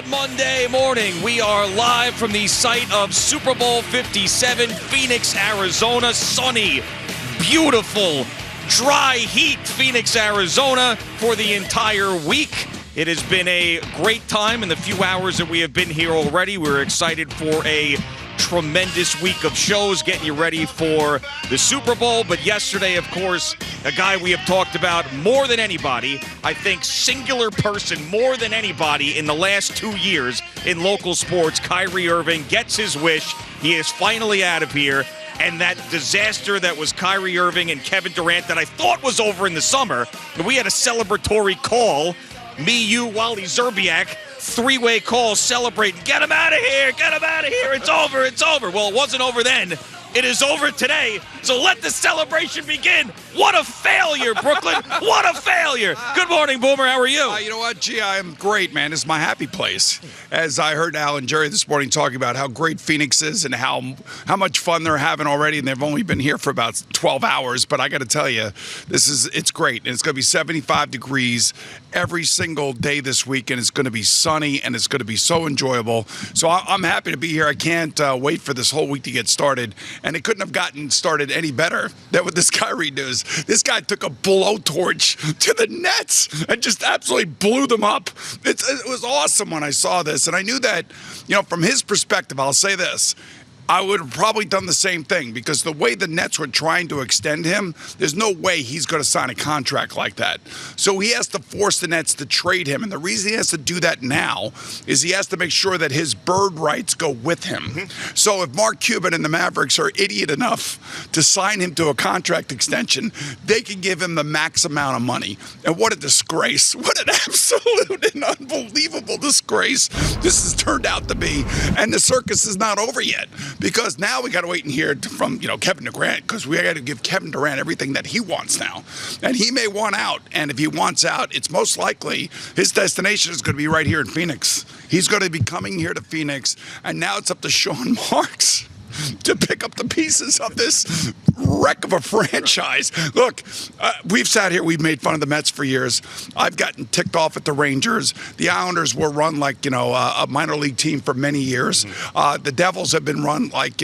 on Monday morning. We are live from the site of Super Bowl 57, Phoenix, Arizona. Sunny, beautiful, dry heat, Phoenix, Arizona for the entire week. It has been a great time in the few hours that we have been here already. We're excited for a tremendous week of shows, getting you ready for the Super Bowl. But yesterday, of course, a guy we have talked about more than anybody, I think singular person more than anybody in the last 2 years in local sports, Kyrie Irving gets his wish. He is finally out of here. And that disaster that was Kyrie Irving and Kevin Durant that I thought was over in the summer, we had a celebratory call, me, you, Wally Zerbiak, three-way call celebrating. Get him out of here. Get him out of here. It's over. It's over. Well, it wasn't over then. It is over today, so let the celebration begin. What a failure, Brooklyn. What a failure. Good morning, Boomer. How are you? You know what, G, I am great, man. It's my happy place. As I heard Al and Jerry this morning talking about how great Phoenix is and how much fun they're having already, and they've only been here for about 12 hours. But I got to tell you, it's great. And it's going to be 75 degrees every single day this week, and it's going to be sunny, and it's going to be so enjoyable. So I'm happy to be here. I can't wait for this whole week to get started. And it couldn't have gotten started any better than with this Kyrie news. This guy took a blowtorch to the Nets and just absolutely blew them up. It was awesome when I saw this. And I knew that, from his perspective, I'll say this, I would have probably done the same thing because the way the Nets were trying to extend him, there's no way he's going to sign a contract like that. So he has to force the Nets to trade him. And the reason he has to do that now is he has to make sure that his bird rights go with him. Mm-hmm. So if Mark Cuban and the Mavericks are idiot enough to sign him to a contract extension, they can give him the max amount of money. And what a disgrace. What an absolute and unbelievable disgrace this has turned out to be. And the circus is not over yet. Because now we got to wait and hear from, Kevin Durant, because we got to give Kevin Durant everything that he wants now. And he may want out. And if he wants out, it's most likely his destination is going to be right here in Phoenix. He's going to be coming here to Phoenix. And now it's up to Sean Marks to pick up the pieces of this wreck of a franchise. Look, we've sat here, we've made fun of the Mets for years. I've gotten ticked off at the Rangers. The Islanders were run like, a minor league team for many years. The Devils have been run like,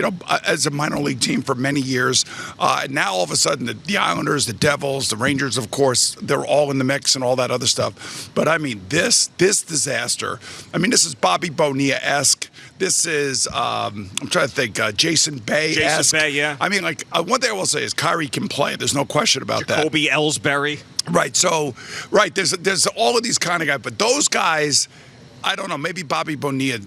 as a minor league team for many years. Now all of a sudden, the Islanders, the Devils, the Rangers, of course, they're all in the mix and all that other stuff. But I mean, this disaster, this is Bobby Bonilla-esque. This is, I'm trying to think, Jason Bay-esque. Jason Bay, yeah. One thing I will say is Kyrie can play. There's no question about that. Jacoby Ellsbury. Right. So, there's all of these kind of guys. But those guys, I don't know, maybe Bobby Bonilla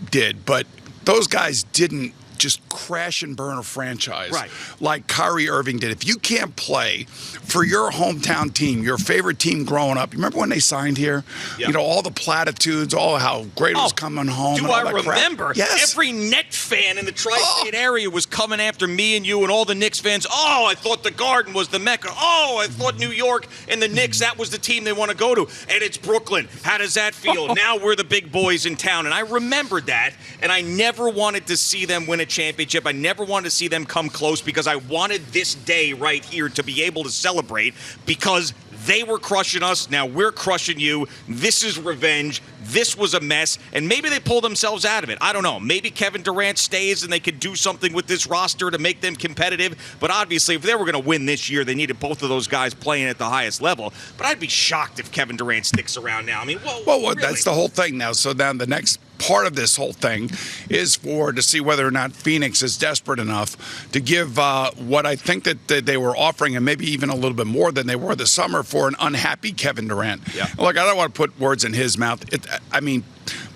did, but those guys didn't just crash and burn a franchise like Kyrie Irving did. If you can't play for your hometown team, your favorite team growing up, you remember when they signed here? Yep. All the platitudes, how great it was coming home. Do I remember? Yes. Every Net fan in the tri-state area was coming after me and you and all the Knicks fans. Oh, I thought the Garden was the Mecca. Oh, I thought New York and the Knicks, that was the team they want to go to. And it's Brooklyn. How does that feel? Now we're the big boys in town. And I remembered that, and I never wanted to see them win a championship. I never wanted to see them come close because I wanted this day right here to be able to celebrate because they were crushing us. Now we're crushing you. This is revenge. This was a mess. And maybe they pull themselves out of it. I don't know. Maybe Kevin Durant stays and they could do something with this roster to make them competitive. But obviously, if they were going to win this year, they needed both of those guys playing at the highest level. But I'd be shocked if Kevin Durant sticks around now. Well, really? That's the whole thing now. So now the next part of this whole thing is to see whether or not Phoenix is desperate enough to give what I think that they were offering, and maybe even a little bit more than they were this summer, for an unhappy Kevin Durant. Yeah. Look, I don't want to put words in his mouth.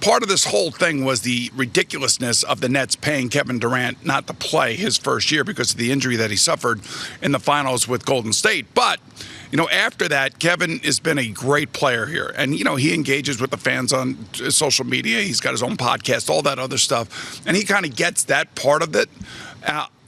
Part of this whole thing was the ridiculousness of the Nets paying Kevin Durant not to play his first year because of the injury that he suffered in the finals with Golden State. But after that, Kevin has been a great player here. And, he engages with the fans on social media. He's got his own podcast, all that other stuff. And he kind of gets that part of it.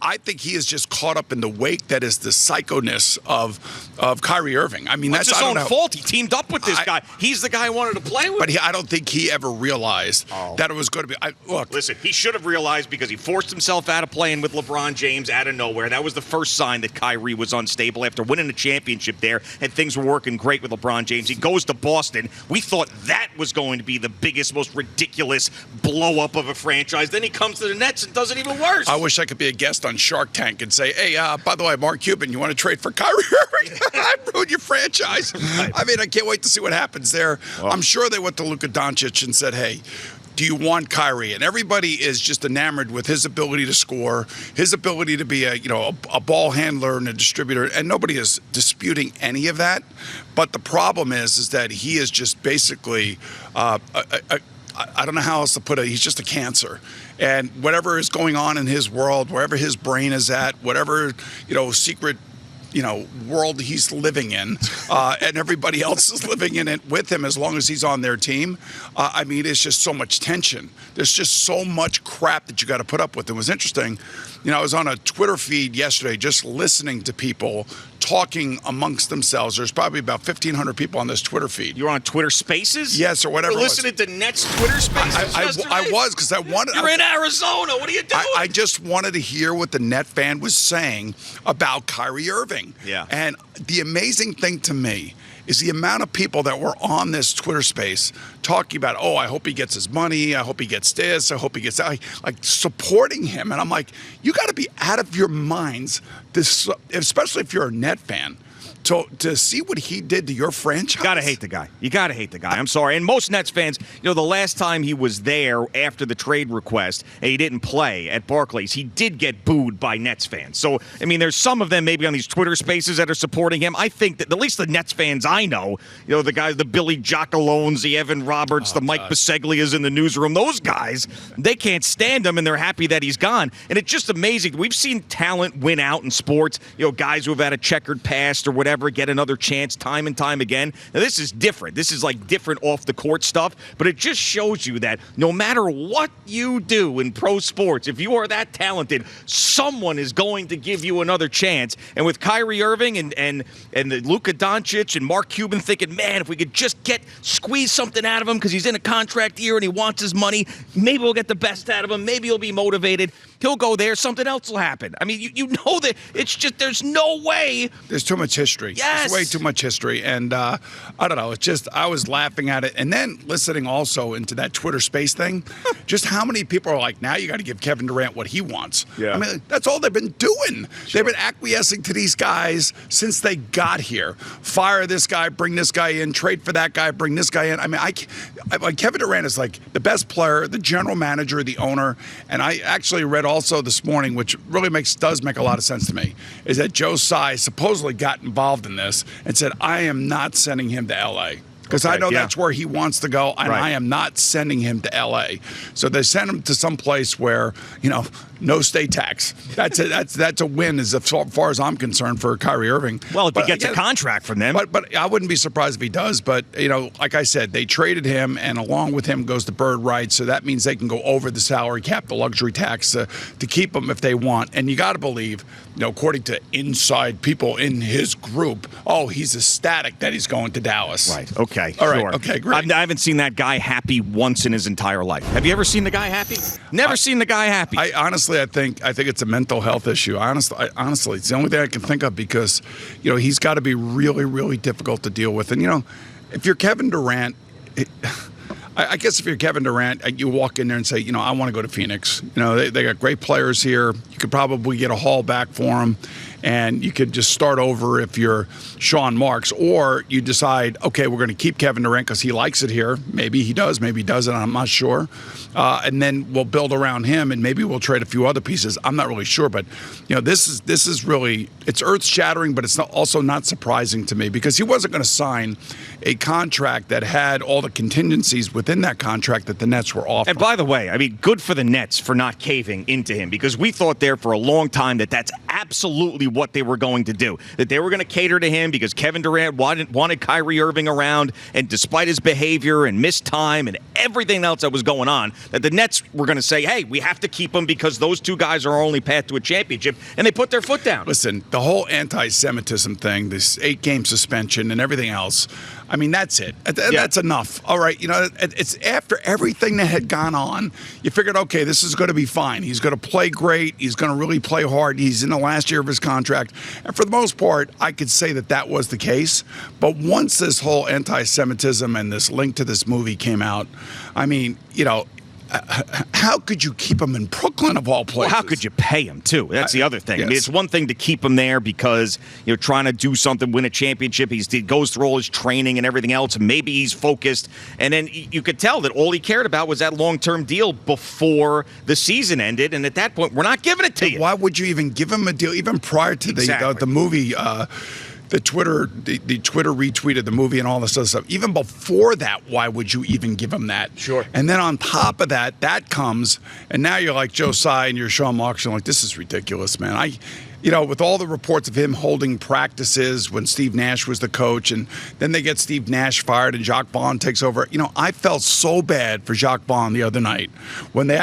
I think he is just caught up in the wake that is the psychoness of Kyrie Irving. I mean, that's his own fault. He teamed up with this guy. He's the guy I wanted to play with. But I don't think he ever realized that it was going to be. Look, listen, he should have realized because he forced himself out of playing with LeBron James out of nowhere. That was the first sign that Kyrie was unstable after winning a championship there, and things were working great with LeBron James. He goes to Boston. We thought that was going to be the biggest, most ridiculous blow-up of a franchise. Then he comes to the Nets and does it even worse. I wish I could be a guest on Shark Tank and say, hey, by the way, Mark Cuban, you want to trade for Kyrie Irving? I ruined your franchise. I mean, I can't wait to see what happens there. Well, I'm sure they went to Luka Doncic and said, hey, do you want Kyrie? And everybody is just enamored with his ability to score, his ability to be a ball handler and a distributor, and nobody is disputing any of that. But the problem is that he is just basically I don't know how else to put it. He's just a cancer. And whatever is going on in his world, wherever his brain is at, whatever, secret, world he's living in, and everybody else is living in it with him as long as he's on their team. I mean, it's just so much tension. There's just so much crap that you got to put up with. It was interesting. I was on a Twitter feed yesterday just listening to people talking amongst themselves. There's probably about 1,500 people on this Twitter feed. You're on Twitter Spaces? Yes, or whatever. You're listening to Nets Twitter Spaces I was, because I wanted... You're in Arizona. What are you doing? I just wanted to hear what the Net fan was saying about Kyrie Irving. Yeah. And the amazing thing to me is the amount of people that were on this Twitter space talking about, I hope he gets his money, I hope he gets this, I hope he gets that, like supporting him. And I'm like, you got to be out of your minds, especially if you're a Net fan, to see what he did to your franchise. You gotta hate the guy. You gotta hate the guy. I'm sorry. And most Nets fans, the last time he was there after the trade request and he didn't play at Barclays, he did get booed by Nets fans. So, I mean, there's some of them maybe on these Twitter Spaces that are supporting him. I think that at least the Nets fans I know, the guys, the Billy Giacalones, the Evan Roberts, the Mike Biseglias in the newsroom, those guys, they can't stand him and they're happy that he's gone. And it's just amazing. We've seen talent win out in sports, guys who have had a checkered past or whatever get another chance time and time again. Now, this is different. This is like different off the court stuff, but it just shows you that no matter what you do in pro sports, if you are that talented, someone is going to give you another chance. And with Kyrie Irving and the Luka Doncic and Mark Cuban thinking, man, if we could just squeeze something out of him because he's in a contract year and he wants his money, maybe we'll get the best out of him. Maybe he'll be motivated. He'll go there. Something else will happen. I mean, you know that it's just there's no way. There's too much history. Yes. There's way too much history. And I don't know. It's just I was laughing at it. And then listening also into that Twitter space thing, just how many people are like, now you got to give Kevin Durant what he wants. Yeah. I mean, that's all they've been doing. Sure. They've been acquiescing to these guys since they got here. Fire this guy, bring this guy in, trade for that guy, bring this guy in. I mean, Kevin Durant is like the best player, the general manager, the owner. And I actually read also this morning, which really does make a lot of sense to me, is that Joe Tsai supposedly got involved in this and said, I am not sending him to L.A. because I know that's where he wants to go, and I am not sending him to L.A. So they send him to some place where, no state tax. That's a win as far as I'm concerned for Kyrie Irving. Well, if he gets a contract from them. But I wouldn't be surprised if he does. But, like I said, they traded him, and along with him goes the bird rights. So that means they can go over the salary cap, the luxury tax, to keep him if they want. And you got to believe, according to inside people in his group, he's ecstatic that he's going to Dallas. Right. Okay. All right. Sure. Okay, great. I haven't seen that guy happy once in his entire life. Have you ever seen the guy happy? Never seen the guy happy. I think it's a mental health issue. Honestly, it's the only thing I can think of because, he's got to be really, really difficult to deal with. And, if you're Kevin Durant, I guess if you're Kevin Durant, you walk in there and say, I want to go to Phoenix. They got great players here. You could probably get a haul back for them. And you could just start over if you're Sean Marks, or you decide, okay, we're going to keep Kevin Durant because he likes it here. Maybe he does, maybe he doesn't. I'm not sure. And then we'll build around him, and maybe we'll trade a few other pieces. I'm not really sure, but this is really, it's earth-shattering, but it's also not surprising to me because he wasn't going to sign a contract that had all the contingencies within that contract that the Nets were offering. And by the way, good for the Nets for not caving into him because we thought there for a long time that that's absolutely what they were going to do. That they were going to cater to him because Kevin Durant wanted Kyrie Irving around, and despite his behavior and missed time and everything else that was going on, that the Nets were going to say, hey, we have to keep him because those two guys are our only path to a championship, and they put their foot down. Listen, the whole anti-Semitism thing, this 8-game suspension and everything else, I mean, that's it. That's enough. All right, it's after everything that had gone on, you figured, okay, this is going to be fine. He's going to play great. He's going to really play hard. He's in the last year of his contract. And for the most part, I could say that was the case. But once this whole anti-Semitism and this link to this movie came out, I mean, how could you keep him in Brooklyn of all places? Well, how could you pay him too? That's the other thing. Yes. I mean, it's one thing to keep him there because trying to do something, win a championship. He goes through all his training and everything else. And maybe he's focused, and then you could tell that all he cared about was that long-term deal before the season ended. And at that point, we're not giving it to you. Why would you even give him a deal, even prior to the movie? The Twitter retweeted the movie and all this other stuff. Even before that, why would you even give him that? Sure. And then on top of that comes, and now you're like Joe Tsai and you're Sean Marks, and like, this is ridiculous, man. With all the reports of him holding practices when Steve Nash was the coach, and then they get Steve Nash fired and Jacques Vaughn takes over. I felt so bad for Jacques Vaughn the other night when they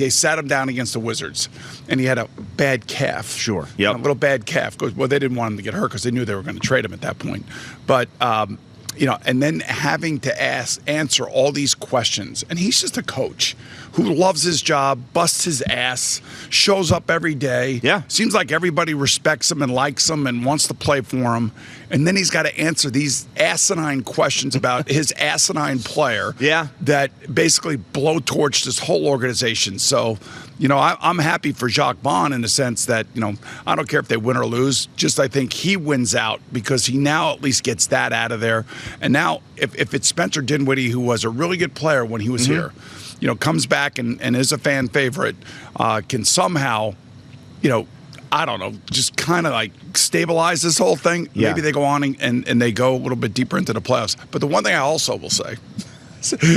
sat him down against the Wizards, and he had a bad calf. Sure. Yep. A little bad calf. Well, they didn't want him to get hurt because they knew they were going to trade him at that point. But and then having to answer all these questions. And he's just a coach who loves his job, busts his ass, shows up every day. Yeah. Seems like everybody respects him and likes him and wants to play for him. And then he's got to answer these asinine questions about his asinine player. Yeah. That basically blowtorched this whole organization. So, I'm happy for Jacques Vaughn in the sense that, I don't care if they win or lose. Just I think he wins out because he now at least gets that out of there. And now if it's Spencer Dinwiddie, who was a really good player when he was here, comes back and is a fan favorite, can somehow, I don't know, just kind of like stabilize this whole thing. Yeah. Maybe they go on and they go a little bit deeper into the playoffs. But the one thing I also will say,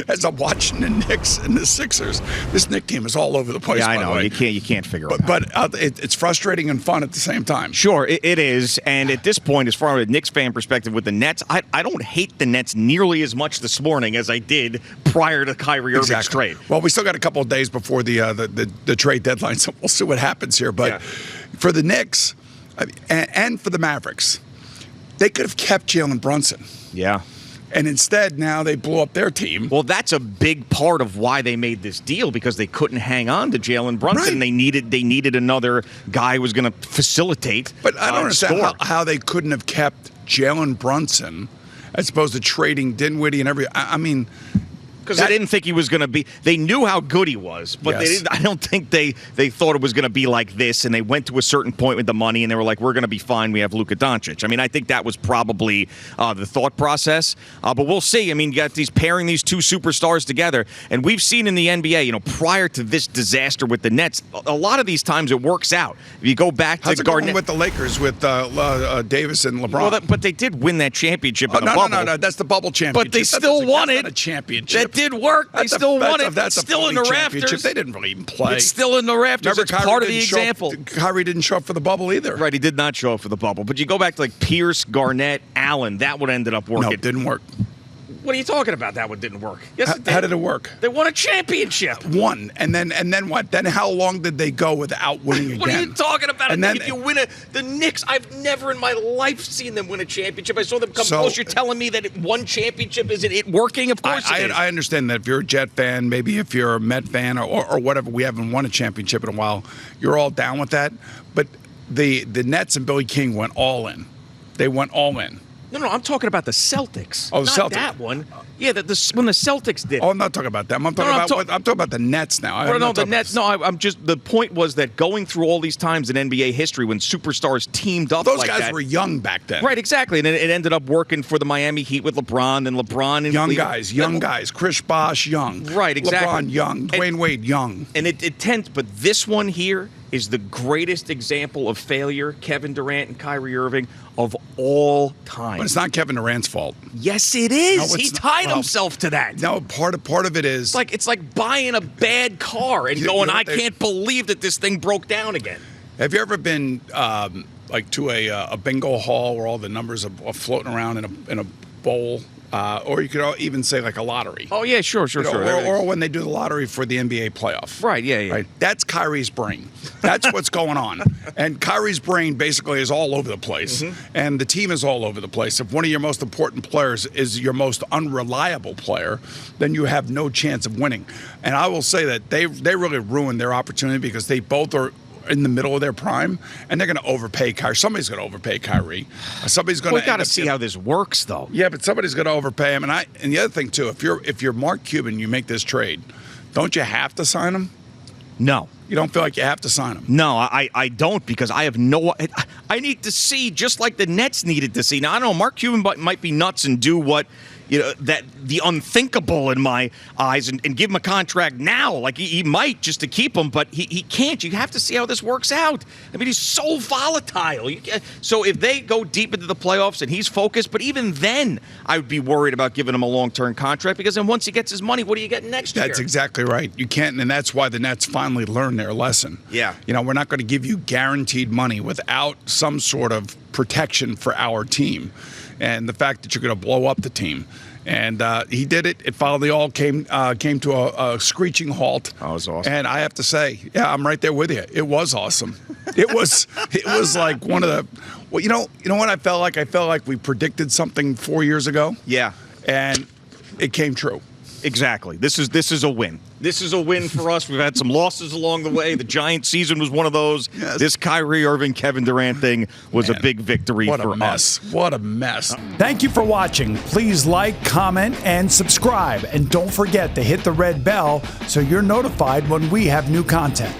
as I'm watching the Knicks and the Sixers, this Knicks team is all over the place. Yeah, I by know. the way. You can't figure it out. But it's frustrating and fun at the same time. Sure, it is. And at this point, as far as a Knicks fan perspective with the Nets, I don't hate the Nets nearly as much this morning as I did prior to Kyrie Irving's trade. Well, we still got a couple of days before the trade deadline, so we'll see what happens here. But for the Knicks and for the Mavericks, they could have kept Jalen Brunson. Yeah. And instead, now they blew up their team. Well, that's a big part of why they made this deal, because they couldn't hang on to Jalen Brunson. Right. They needed another guy who was going to facilitate. But I don't understand how they couldn't have kept Jalen Brunson as opposed to trading Dinwiddie and everything. I mean, because they didn't think he was going to be. They knew how good he was, but I don't think they thought it was going to be like this. And they went to a certain point with the money, and they were like, "We're going to be fine. We have Luka Doncic." I mean, I think that was probably the thought process. But we'll see. I mean, you got pairing these two superstars together, and we've seen in the NBA, prior to this disaster with the Nets, a lot of these times it works out. If you go back to Garnett with the Lakers with Davis and LeBron. Well, but they did win that championship in the bubble. No, that's the bubble championship. But they still won it. That's not a championship. Did work. They still won it. That's still in the rafters. They didn't really even play. It's still in the rafters. It's part of the example. Kyrie didn't show up for the bubble either. Right, he did not show up for the bubble. But you go back to Pierce, Garnett, Allen. That one ended up working. No, it didn't work. What are you talking about? That one didn't work. Yes, it did. How did it work? They won a championship. One, and then what? Then how long did they go without winning again? What are you talking about? And then, if you win the Knicks, I've never in my life seen them win a championship. I saw them come close. You're telling me that one championship isn't it working? Of course it is. I understand that if you're a Jet fan, maybe if you're a Met fan or whatever, we haven't won a championship in a while, you're all down with that. But the Nets and Billy King went all in. They went all in. No, I'm talking about the Celtics. Oh, the Not Celtics. That one. Yeah, when the Celtics did. Oh, I'm not talking about them. I'm talking about the Nets now. The Nets. No, I'm just. The point was that going through all these times in NBA history when superstars teamed up, those guys were young back then. Right, exactly, and it ended up working for the Miami Heat with LeBron and young guys. Chris Bosh, young. Right, exactly. LeBron, young. Dwayne Wade, young. And it tends, but this one here is the greatest example of failure, Kevin Durant and Kyrie Irving, of all time. But it's not Kevin Durant's fault. Yes, it is. No, he tied himself to that. No, part of it is it's like buying a bad car and going, I can't believe that this thing broke down again. Have you ever been to a bingo hall where all the numbers are floating around in a bowl. Or you could even say like a lottery. Oh, yeah, sure. Or when they do the lottery for the NBA playoff. Right, yeah. Right? That's Kyrie's brain. That's what's going on. And Kyrie's brain basically is all over the place. And the team is all over the place. If one of your most important players is your most unreliable player, then you have no chance of winning. And I will say that they really ruined their opportunity because they both are in the middle of their prime, and they're going to overpay Kyrie. Somebody's going to overpay Kyrie. Somebody's going to. We got to see how this works, though. Yeah, but somebody's going to overpay him. And the other thing too, if you're Mark Cuban, you make this trade, don't you have to sign him? No. You don't feel like you have to sign him? No, I don't, because I have no. I need to see, just like the Nets needed to see. Now, I don't know, Mark Cuban might be nuts and do what, that the unthinkable in my eyes and give him a contract now. Like he might just to keep him, but he can't. You have to see how this works out. I mean, he's so volatile. So if they go deep into the playoffs and he's focused, but even then, I would be worried about giving him a long-term contract, because then once he gets his money, what do you get next year? That's exactly right. You can't, and that's why the Nets finally learned their lesson. Yeah. We're not going to give you guaranteed money without some sort of protection for our team, and the fact that you're going to blow up the team. And he did it. It finally all came to a screeching halt. That was awesome. And I have to say, yeah, I'm right there with you. It was awesome. It was like one of the. Well, you know what I felt like? I felt like we predicted something 4 years ago. Yeah. And it came true. Exactly. This is a win. This is a win for us. We've had some losses along the way. The Giants season was one of those. Yes. This Kyrie Irving, Kevin Durant thing was a big victory for us. What a mess. Thank you for watching. Please like, comment, and subscribe. And don't forget to hit the red bell so you're notified when we have new content.